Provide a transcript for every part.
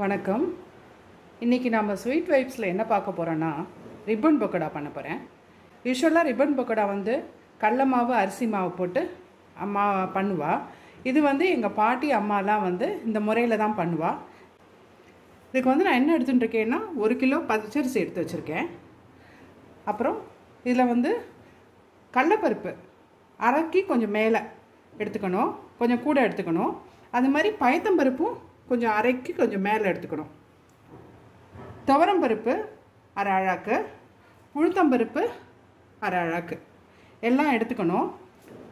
வணக்கம். இன்றைக்கி நம்ம ஸ்வீட் வைப்ஸில் என்ன பார்க்க போகிறோன்னா ரிப்பன் பக்கோடா பண்ண போகிறேன். யூஸ்வலாக ரிப்பன் பக்கோடா கடலை மாவு அரிசி மாவு போட்டு அம்மா பண்ணுவா. இது எங்கள் பாட்டி அம்மாலாம் இந்த முறையில் தான் பண்ணுவா. இதுக்கு நான் என்ன எடுத்துகிட்டு இருக்கேன்னா 1 கிலோ பச்சரிசி எடுத்து வச்சுருக்கேன். அப்புறம் இதில் கடலைப்பருப்பு அரைக்கி கொஞ்சம் மேலே எடுத்துக்கணும், கொஞ்சம் கூட எடுத்துக்கணும். அது மாதிரி பயத்தம்பருப்பும் கொஞ்சம் அரைக்கி கொஞ்சம் மேலே எடுத்துக்கணும். துவரம்பருப்பு அரை அழாக்கு, உளுத்தம்பருப்பு அரை அழாக்கு எல்லாம் எடுத்துக்கணும்.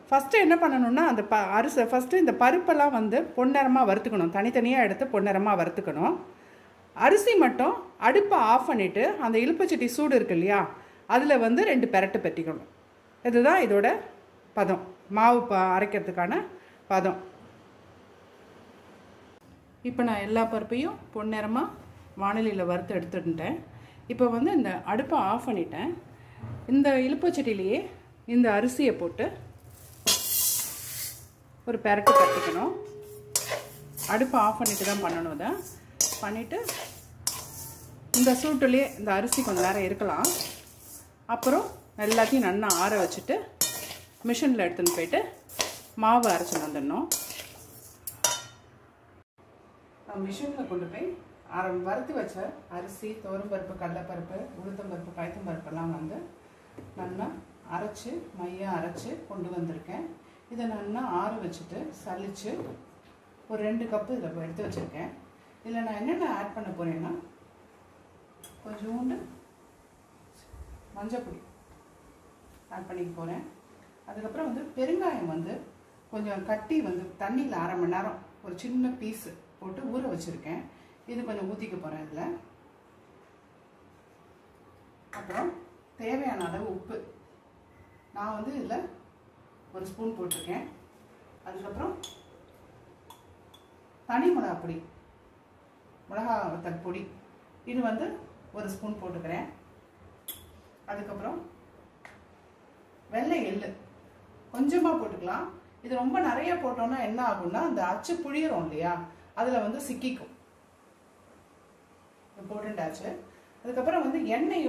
ஃபஸ்ட்டு என்ன பண்ணணுன்னா அந்த ஃபஸ்ட்டு இந்த பருப்பெல்லாம் பொன்னிறமாக வறுத்துக்கணும். தனித்தனியாக எடுத்து பொன்னிறமாக வறுத்துக்கணும். அரிசி மட்டும் அடுப்பை ஆஃப் பண்ணிவிட்டு அந்த இலுப்பச்சட்டி சூடு இருக்கு இல்லையா, அதில் 2 பெரட்டு பெட்டிக்கணும். இதுதான் இதோட பதம், மாவு அரைக்கிறதுக்கான பதம். இப்போ நான் எல்லா பருப்பையும் பொன்னிறமாக வானிலையில் வறுத்து எடுத்துட்டேன். இப்போ இந்த அடுப்பை ஆஃப் பண்ணிட்டேன். இந்த இலுப்பச்சட்டிலேயே இந்த அரிசியை போட்டு ஒரு பெரட்டு கட்டிக்கணும். அடுப்பை ஆஃப் பண்ணிட்டு தான் பண்ணணும். இதை பண்ணிவிட்டு இந்த சூட்டுலேயே இந்த அரிசி கொஞ்சம் நேரம் இருக்கலாம். அப்புறம் எல்லாத்தையும் நல்லா ஆற வச்சுட்டு மிஷினில் எடுத்துன்னு போயிட்டு மாவு அரைச்சின்னு வந்துடணும். மிஷினில் கொண்டு போய் வறுத்து வச்ச அரிசி, துவரம்பருப்பு, கடலைப்பருப்பு, உளுத்தம்பருப்பு, பயத்தம்பருப்பெல்லாம் நல்லா அரைச்சி மையாக அரைச்சி கொண்டு வந்திருக்கேன். இதை நல்லா ஆற வச்சுட்டு சலித்து ஒரு 2 கப்பு இதில் எடுத்து வச்சுருக்கேன். இதில் நான் என்னென்ன ஆட் பண்ண போகிறேன்னா கொஞ்சோண்டு மஞ்சப்பொடி ஆட் பண்ணிக்க போகிறேன். அதுக்கப்புறம் பெருங்காயம் கொஞ்சம் கட்டி தண்ணியில் 1/2 மணி நேரம் ஒரு சின்ன பீஸு போட்டு ஊற வச்சுருக்கேன். இது கொஞ்சம் ஊற்றிக்க போகிறேன் இதில். அப்புறம் தேவையான அளவு உப்பு நான் இதில் 1 ஸ்பூன் போட்டிருக்கேன். அதுக்கப்புறம் தனி மிளகாப்பொடி, மிளகா வத்தல் பொடி, இது 1 ஸ்பூன் போட்டுக்கிறேன். அதுக்கப்புறம் வெள்ளை எள்ளு கொஞ்சமாக போட்டுக்கலாம். இது ரொம்ப நிறைய போட்டோம்னா என்ன ஆகும்னா அந்த அச்சு புழியிறோம் இல்லையா, அதில் சிக்கிக்கும். போட்டுட்டாச்சு. அதுக்கப்புறம் எண்ணெய்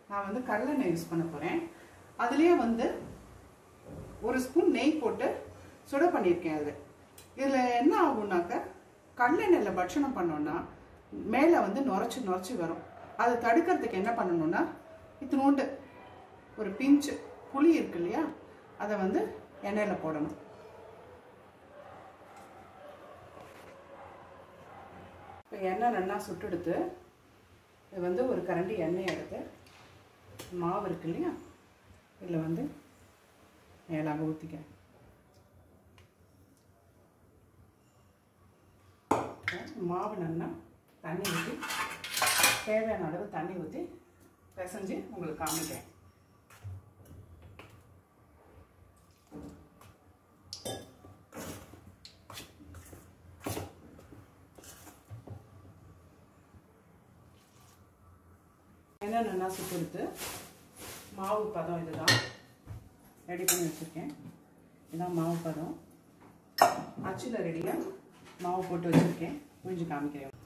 நான் கடலெண்ணெய் யூஸ் பண்ண போகிறேன். அதுலேயே 1 ஸ்பூன் நெய் போட்டு சுட பண்ணியிருக்கேன். இதில் என்ன ஆகும்னாக்க கடலெண்ணெயில் பட்சணம் பண்ணோன்னா மேலே நுரைச்சி வரும். அதை தடுக்கிறதுக்கு என்ன பண்ணணும்னா இத்தினோண்டு ஒரு பிஞ்சு புளி இருக்கு இல்லையா, அதை எண்ணெயில் போடணும். இப்போ எண்ணெய் நல்லா சுட்டெடுத்து இது ஒரு கரண்டி எண்ணெய் எடுத்து மாவு இருக்கு இல்லையா, இதில் மேலாக ஊற்றிக்கிறேன். மாவு நல்லா தண்ணி ஊற்றி தேவையான அளவு தண்ணி ஊற்றி பிசைஞ்சு உங்களுக்கு காமிக்கிறேன். எண்ணெய் நல்லா சுட்டெடுத்து மாவு பதம் இதுதான் ரெடி பண்ணி வச்சுருக்கேன். இதுதான் மாவு பதம். அச்சில் ரெடியாக மாவு போட்டு வச்சுருக்கேன். புரிஞ்சு காமிக்கிறேன்.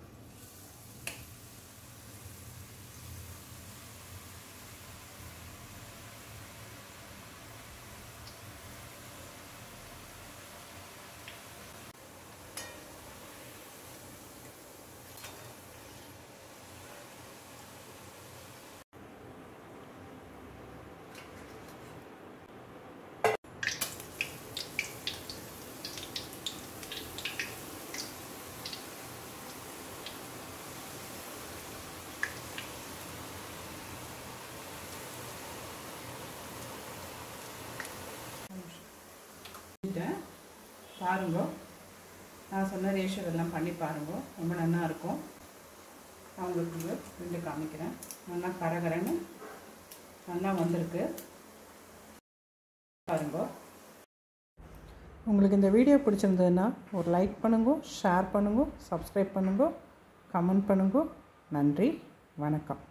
பாருங்க, நான் சொன்ன ரேஷியோ எல்லாம் பண்ணி பாருங்க, ரொம்ப நல்லா இருக்கும். நான் உங்களுக்கு காமிக்கிறேன். நல்லா கரகரன்னு நல்லா வந்திருக்கு பாருங்க. உங்களுக்கு இந்த வீடியோ பிடிச்சிருந்ததுன்னா ஒரு லைக் பண்ணுங்க, ஷேர் பண்ணுங்க, சப்ஸ்கிரைப் பண்ணுங்க, கமெண்ட் பண்ணுங்க. நன்றி, வணக்கம்.